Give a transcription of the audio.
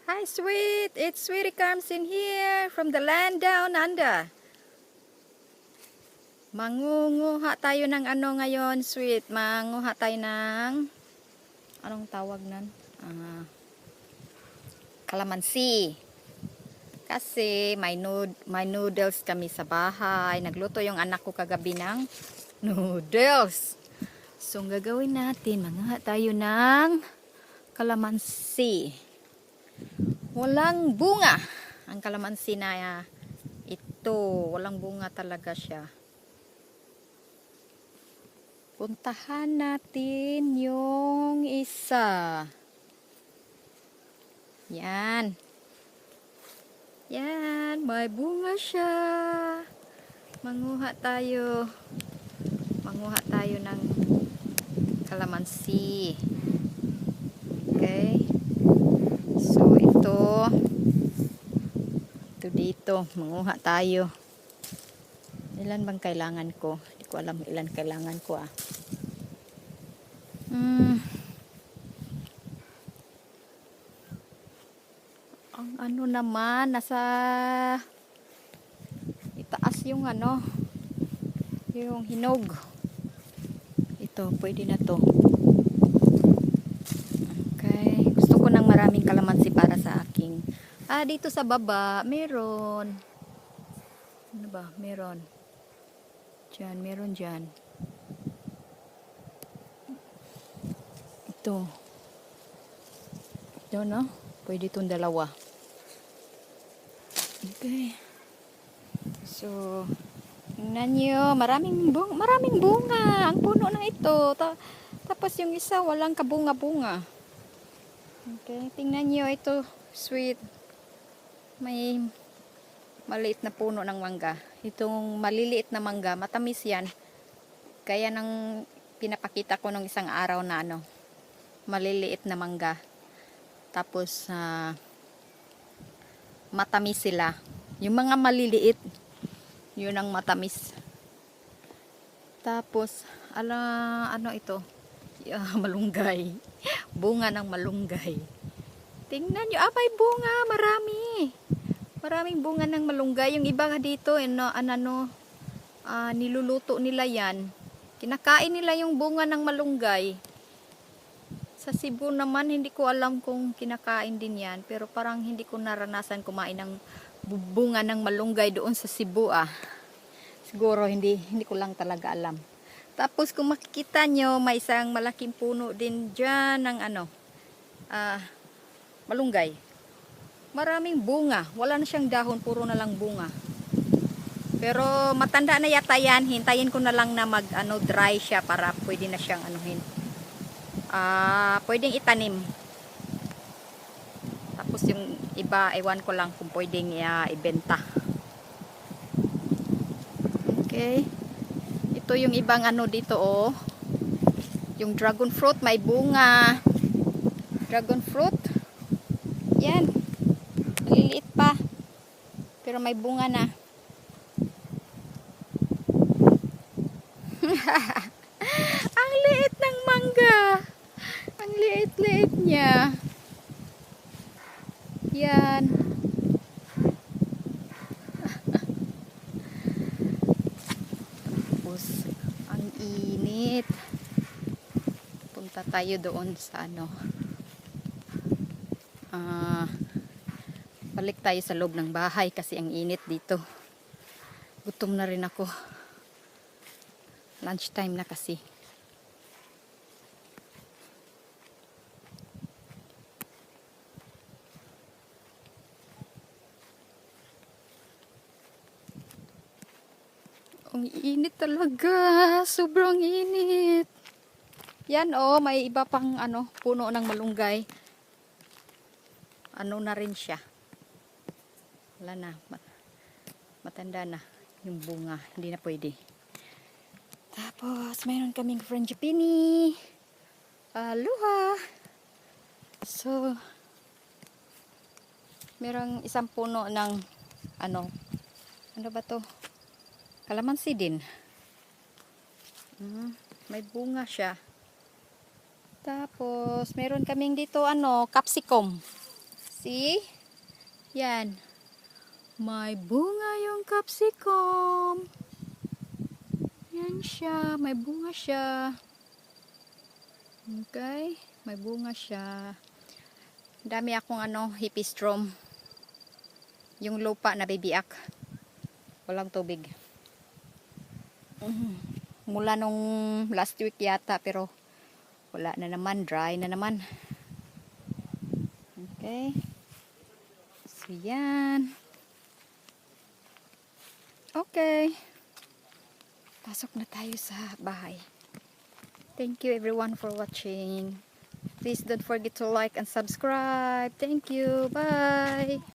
Hi, sweet! It's Sweetie Carmsin here from the land down under. Mangunguha tayo ng ano ngayon, sweet. Manguha tayo ng, anong tawag nan? Kalamansi. Kasi may noodles kami sa bahay. Nagluto yung anak ko kagabi ng noodles. So, ang gagawin natin, manguha tayo ng kalamansi. Walang bunga. Ang kalamansi na ito, walang bunga talaga siya. Puntahan natin yung isa. Yan. Yan, may bunga siya. Manguha tayo. Manguha tayo ng kalamansi. Okay. So, ito dito. Manguha tayo. Ilan bang kailangan ko? Hindi ko alam ilan kailangan ko Ang ano naman, nasa itaas yung ano, yung hinog. Ito, pwede na to. Okay. Gusto ko ng maraming kalamansi para sa aking. Dito sa baba, meron. Ano ba? Meron. Diyan, meron dyan. Ito. Ito, no? Pwede itong dalawa. Okay. So, tingnan nyo. Maraming bunga. Ang puno na ito. Tapos yung isa, walang kabunga-bunga. Okay. Tingnan nyo. Ito, sweet. May maliit na puno ng mangga. Itong maliliit na mangga, matamis yan. Kaya nang pinapakita ko nung isang araw na ano, maliliit na mangga. Tapos, matamis sila. Yung mga maliliit, yun ang matamis. Tapos, ano ito? Malunggay. Bunga ng malunggay. Tingnan nyo, may bunga, marami. Maraming bunga ng malunggay. Yung iba dito, niluluto nila yan. Kinakain nila yung bunga ng malunggay. Sa Cebu naman, hindi ko alam kung kinakain din yan. Pero parang hindi ko naranasan kumain ng bunga ng malunggay doon sa Cebu Siguro hindi ko lang talaga alam. Tapos kung makikita nyo, may isang malaking puno din dyan ng malunggay. Maraming bunga. Wala na siyang dahon, puro na lang bunga. Pero matanda na yata yan. Hintayin ko na lang na dry siya para pwede na siyang pwedeng itanim. Tapos yung iba, ewan ko lang kung pwedeng ibenta. Okay. Ito yung ibang dito yung dragon fruit, may bunga. Dragon fruit. Yan. Maliliit pa. Pero may bunga na. Ang liit ng mangga. Ang liit-liit niya. Yan. Tapos, ang init. Punta tayo doon sa balik tayo sa loob ng bahay kasi ang init dito. Gutom na rin ako. Lunchtime na kasi. Ang init talaga. Sobrang init. Yan may iba pang puno ng malunggay. Na rin siya. Wala na. Matanda na yung bunga. Hindi na pwede. Tapos, mayroon kaming frangipani. Aloha. So, mayroong isang puno ng ano ba to? Kalamansi din. May bunga siya. Tapos, meron kaming dito capsicum. See? Yan. May bunga yung capsicum. Yan siya. May bunga siya. Okay. May bunga siya. Dami akong hipistrom. Yung lupa na bibiak. Walang tubig. Mula nung last week yata, pero wala na naman. Dry na naman. Okay. So, yan. Okay. Pasok na tayo sa bahay. Thank you everyone for watching. Please don't forget to like and subscribe. Thank you. Bye.